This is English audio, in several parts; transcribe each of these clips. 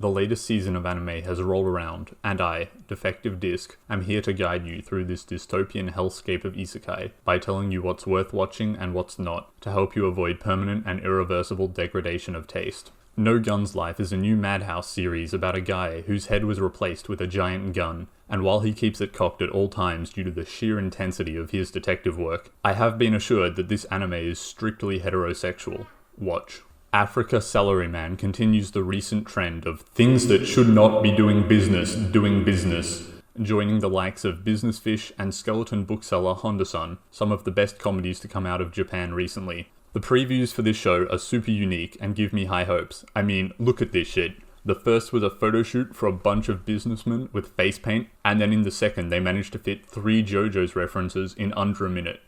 The latest season of anime has rolled around, and I, DefectiveDisk, am here to guide you through this dystopian hellscape of isekai by telling you what's worth watching and what's not, to help you avoid permanent and irreversible degradation of taste. No Gun's Life is a new Madhouse series about a guy whose head was replaced with a giant gun, and while he keeps it cocked at all times due to the sheer intensity of his detective work, I have been assured that this anime is strictly heterosexual. Watch. Africa Salaryman continues the recent trend of things that should not be doing business, joining the likes of Business Fish and skeleton bookseller Honda-san, some of the best comedies to come out of Japan recently. The previews for this show are super unique and give me high hopes. I mean, look at this shit. The first was a photo shoot for a bunch of businessmen with face paint, and then in the second they managed to fit 3 JoJo's references in under a minute.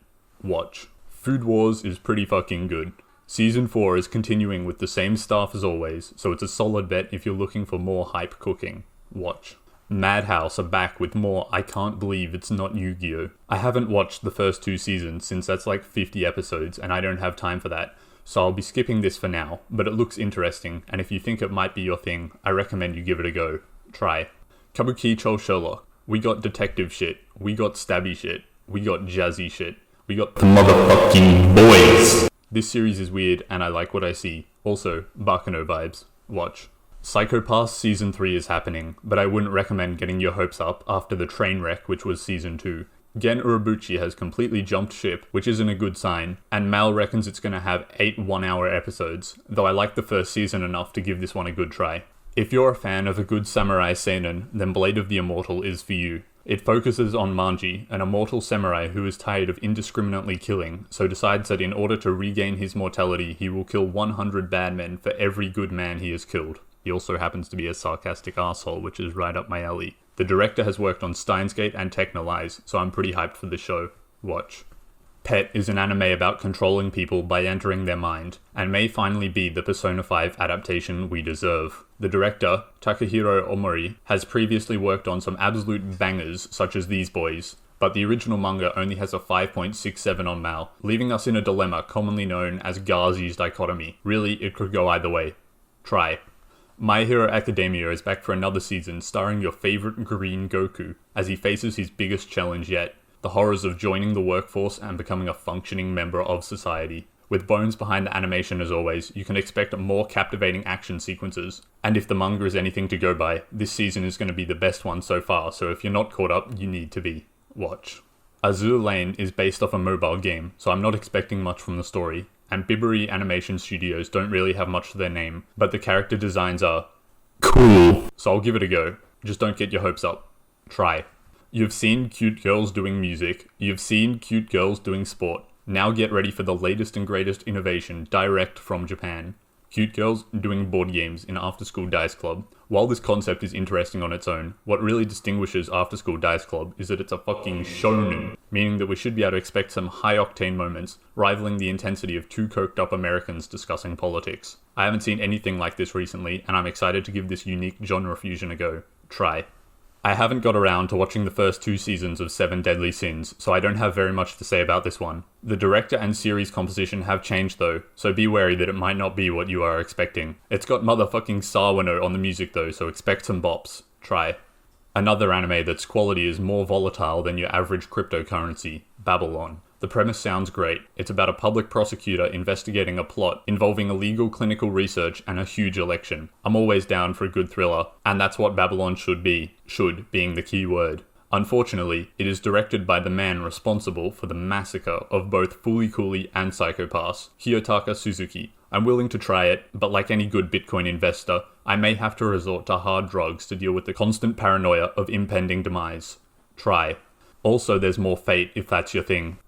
Watch. Food Wars is pretty fucking good. Season 4 is continuing with the same staff as always, so it's a solid bet if you're looking for more hype cooking. Watch. Madhouse are back with more I can't believe it's not Yu-Gi-Oh! I haven't watched the first 2 seasons since that's like 50 episodes and I don't have time for that, so I'll be skipping this for now, but it looks interesting, and if you think it might be your thing, I recommend you give it a go. Try. Kabukicho Sherlock. We got detective shit, we got stabby shit, we got jazzy shit, we got the motherfucking boys! This series is weird, and I like what I see. Also, Baccano vibes. Watch. Psychopath Season 3 is happening, but I wouldn't recommend getting your hopes up after the train wreck which was Season 2. Gen Urobuchi has completely jumped ship, which isn't a good sign, and Mal reckons it's gonna have 8 one-hour episodes, though I like the first season enough to give this one a good try. If you're a fan of a good samurai seinen, then Blade of the Immortal is for you. It focuses on Manji, an immortal samurai who is tired of indiscriminately killing, so decides that in order to regain his mortality, he will kill 100 bad men for every good man he has killed. He also happens to be a sarcastic asshole, which is right up my alley. The director has worked on Steins Gate and Technolize, so I'm pretty hyped for the show. Watch. Pet is an anime about controlling people by entering their mind, and may finally be the Persona 5 adaptation we deserve. The director, Takahiro Omori, has previously worked on some absolute bangers such as These Boys, but the original manga only has a 5.67 on Mal, leaving us in a dilemma commonly known as Ghazi's dichotomy. Really, it could go either way. Try. My Hero Academia is back for another season starring your favorite green Goku, as he faces his biggest challenge yet, the horrors of joining the workforce and becoming a functioning member of society. With bones behind the animation as always, you can expect more captivating action sequences. And if the manga is anything to go by, this season is going to be the best one so far, so if you're not caught up, you need to be. Watch. Azul Aim is based off a mobile game, so I'm not expecting much from the story, and Biberi Animation Studios don't really have much to their name, but the character designs are cool, so I'll give it a go. Just don't get your hopes up. Try. You've seen cute girls doing music, you've seen cute girls doing sport. Now get ready for the latest and greatest innovation direct from Japan. Cute girls doing board games in Afterschool Dice Club. While this concept is interesting on its own, what really distinguishes Afterschool Dice Club is that it's a fucking shonen, meaning that we should be able to expect some high-octane moments, rivaling the intensity of 2 coked-up Americans discussing politics. I haven't seen anything like this recently, and I'm excited to give this unique genre fusion a go. Try. I haven't got around to watching the first 2 seasons of 7 Deadly Sins, so I don't have very much to say about this one. The director and series composition have changed though, so be wary that it might not be what you are expecting. It's got motherfucking Sawano on the music though, so expect some bops. Try. Another anime that's quality is more volatile than your average cryptocurrency, Babylon. The premise sounds great. It's about a public prosecutor investigating a plot involving illegal clinical research and a huge election. I'm always down for a good thriller, and that's what Babylon should be, should being the key word. Unfortunately, it is directed by the man responsible for the massacre of both Fooly Cooly and Psychopaths, Kiyotaka Suzuki. I'm willing to try it, but like any good Bitcoin investor, I may have to resort to hard drugs to deal with the constant paranoia of impending demise. Try. Also, there's more Fate if that's your thing.